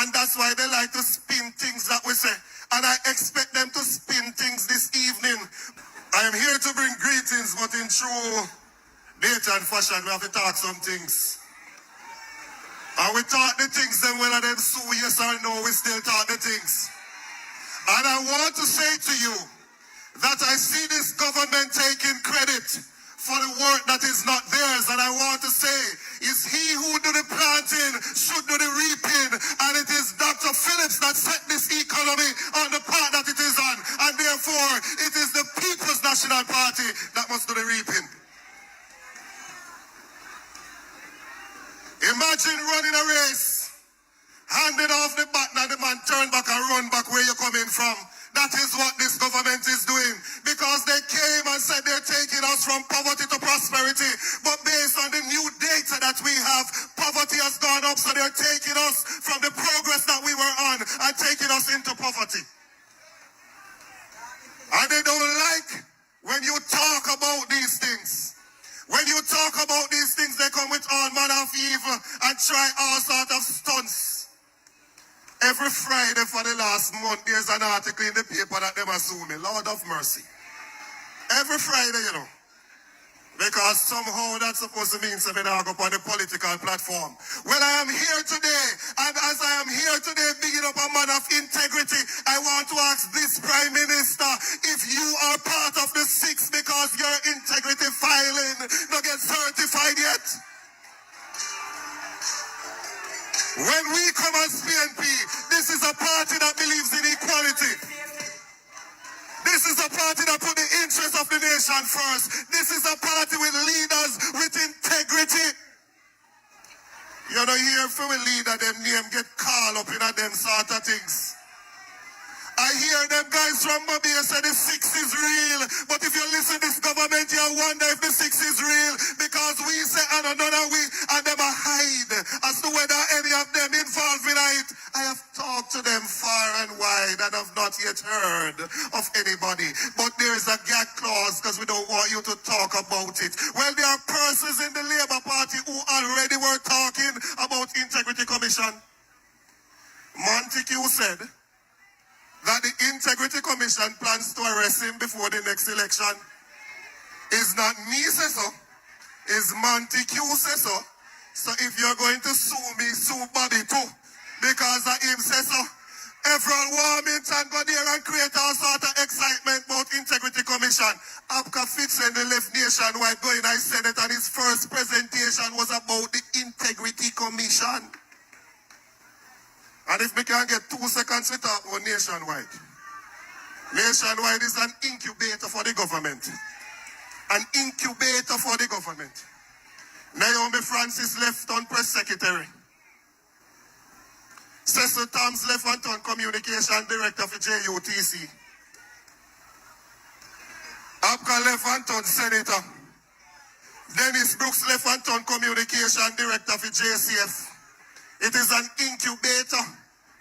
And that's why they like to spin things that we say. And I expect them to spin things this evening. I am here to bring greetings, but in true Dayton fashion, we have to talk some things. And we talk the things, then whether them sue yes or no, we still talk the things. And I want to say to you that I see this government taking credit for the work that is not theirs. And I want to say, is he who do the planting should do the reaping. And it is Dr. Phillips that set this economy on the path that it is on. And therefore, it is the People's National Party that must do the reaping. Imagine running a race, handing off the baton and the man turn back and run back where you're coming from. That is what this government is doing. Because they came and said they're taking us from poverty to prosperity. But based on the new data that we have, poverty has gone up. So they're taking us from the progress that we were on and taking us into poverty. And they don't like when you talk about these things. When you talk about these things, they come with all manner of evil and try all sorts of stunts. Every Friday for the last month, there's an article in the paper that them assuming. Lord of mercy. Every Friday, you know. Because somehow that's supposed to mean something up on the political platform. Well, I am here today, and as I am here today, bigging up a man of integrity, I want to ask this Prime Minister if you are part of the 6 because your integrity filing not get certified yet. When we come as PNP, this is a party that believes in equality. This is a party that put the interests of the nation first. This is a party with leaders with integrity. You know, hear from a leader, them name get called up in a them sort of things. I hear them guys from Mobile say the 6 is real. But if you listen to this government, you wonder if the 6 is real. Because we say another we and them a hide as to whether any of them involved in it. I have talked to them far and wide and have not yet heard of anybody. But there is a gag clause because we don't want you to talk about it. Well, there are persons in the Labour Party who already were talking about Integrity Commission. Montague said that the Integrity Commission plans to arrest him before the next election. Is not me say so. Is Montague say so. So if you're going to sue me, sue Bobby too. Because of him say so. Everyone Warmington go there and create all sort of excitement about Integrity Commission. Abka Fitz and the left nationwide going to Senate and his first presentation was about the Integrity Commission. And if we can get 2 seconds to talk about nationwide. Nationwide is an incubator for the government. An incubator for the government. Naomi Francis Lefton, press secretary. Cecil Toms Lefton, communication director for JUTC. Abka Lefton, senator. Dennis Brooks Lefton, communication director for JCF. It is an incubator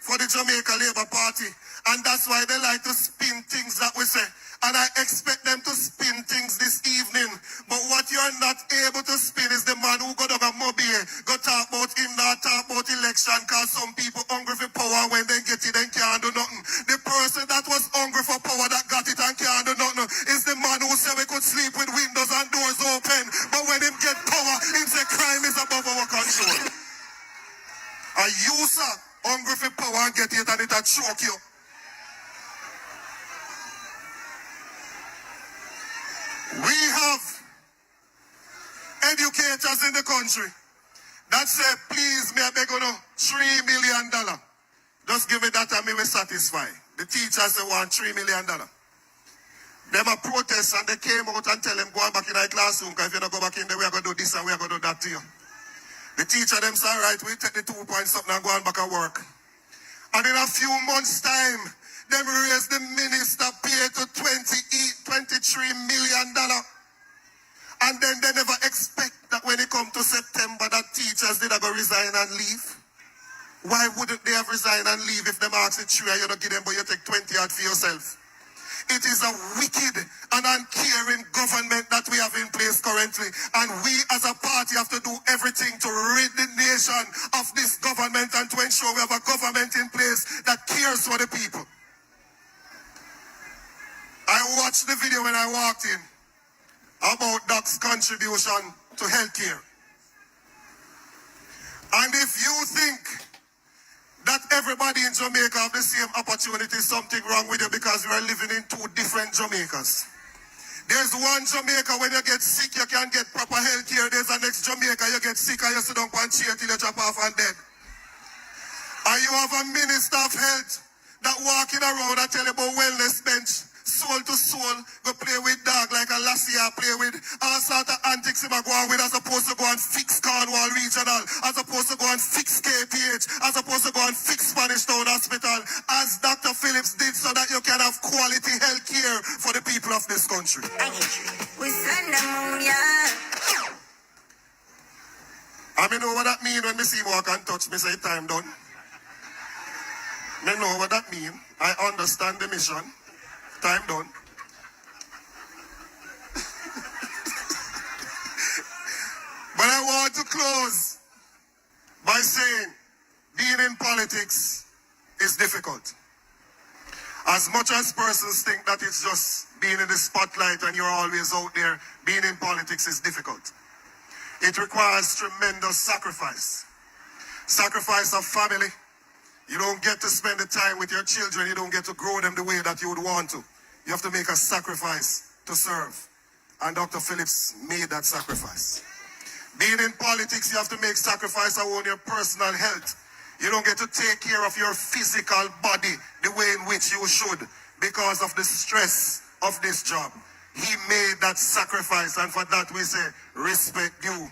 for the Jamaica Labour Party. And that's why they like to spin things that we say. And I expect them to spin things this evening. But what you're not able to spin is the man who got over Mobile, go talk about him, not talk about election, because some people hungry for power, when they get it, they can't do nothing. The person that was hungry for power that got it and can't do nothing is the man who said we could sleep with windows and doors open. But when him get power, him say crime is above our control. And you, sir, hungry for power and get it and it'll choke you. We have educators in the country that say, please, me I beg you $3 million. Just give me that and me will satisfy. The teachers they want $3 million. Them a protest and they came out and tell them go back in the classroom because if you don't go back in there, we are going to do this and we are going to do that to you. The teacher them say, all right, we take the 2 points up and go on back at work. And in a few months' time, them raise the minister pay to $23 million. And then they never expect that when it comes to September that teachers did go resign and leave. Why wouldn't they have resigned and leave if them ask it true and you don't give them but you take 20 out for yourself? It is a wicked and uncaring government that we have in place currently. And we as a party have to do everything to rid the nation of this government and to ensure we have a government in place that cares for the people. I watched the video when I walked in about Doc's contribution to healthcare. And if you think that everybody in Jamaica have the same opportunity, something wrong with you because we are living in two different Jamaicas. There's one Jamaica when you get sick, you can't get proper health care. There's a next Jamaica, you get sick and you sit down on chair till you drop off and dead. And you have a minister of health that walking around and tell you about wellness bench. Soul to soul, go play with dog like a lassie, play with all sort of antics him go on with, as opposed to go and fix Cornwall Regional, as opposed to go and fix KPH, as opposed to go and fix Spanish Town Hospital, as Dr. Phillips did, so that you can have quality health care for the people of this country. We send them on, yeah. I mean, know what that mean when me see walk and touch me say time done. Me know what that mean. I understand the mission. Time done. But I want to close by saying being in politics is difficult. As much as persons think that it's just being in the spotlight and you're always out there, being in politics is difficult. It requires tremendous sacrifice. Sacrifice of family. You don't get to spend the time with your children. You don't get to grow them the way that you would want to. You have to make a sacrifice to serve. And Dr. Phillips made that sacrifice. Being in politics, you have to make sacrifice on your personal health. You don't get to take care of your physical body the way in which you should because of the stress of this job. He made that sacrifice, and for that we say, respect you.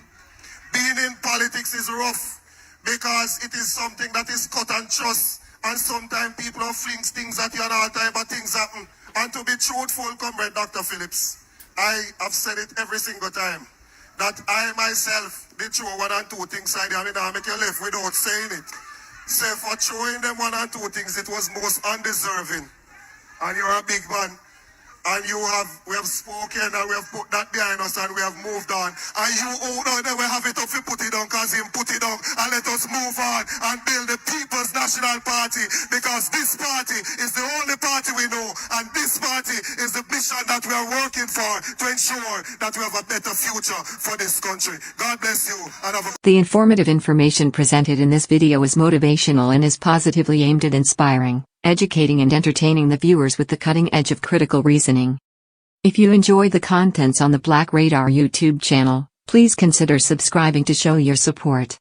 Being in politics is rough because it is something that is cut and trust, and sometimes people are flings things at you and all time, but things happen. And to be truthful, comrade Dr. Phillips, I have said it every single time, that I myself did throw one and two things I mean, I make you left without saying it. Say for throwing them one and two things, it was most undeserving. And you're a big man. And we have spoken and we have put that behind us and we have moved on. And you out there, we have it up, we put it on because him put it on. And let us move on and build the People's National Party, because this party is the only party we know. And this party is the mission that we are working for to ensure that we have a better future for this country. God bless you. And have a The informative information presented in this video is motivational and is positively aimed at inspiring, educating and entertaining the viewers with the cutting edge of critical reasoning. If you enjoy the contents on the Black Radar YouTube channel, please consider subscribing to show your support.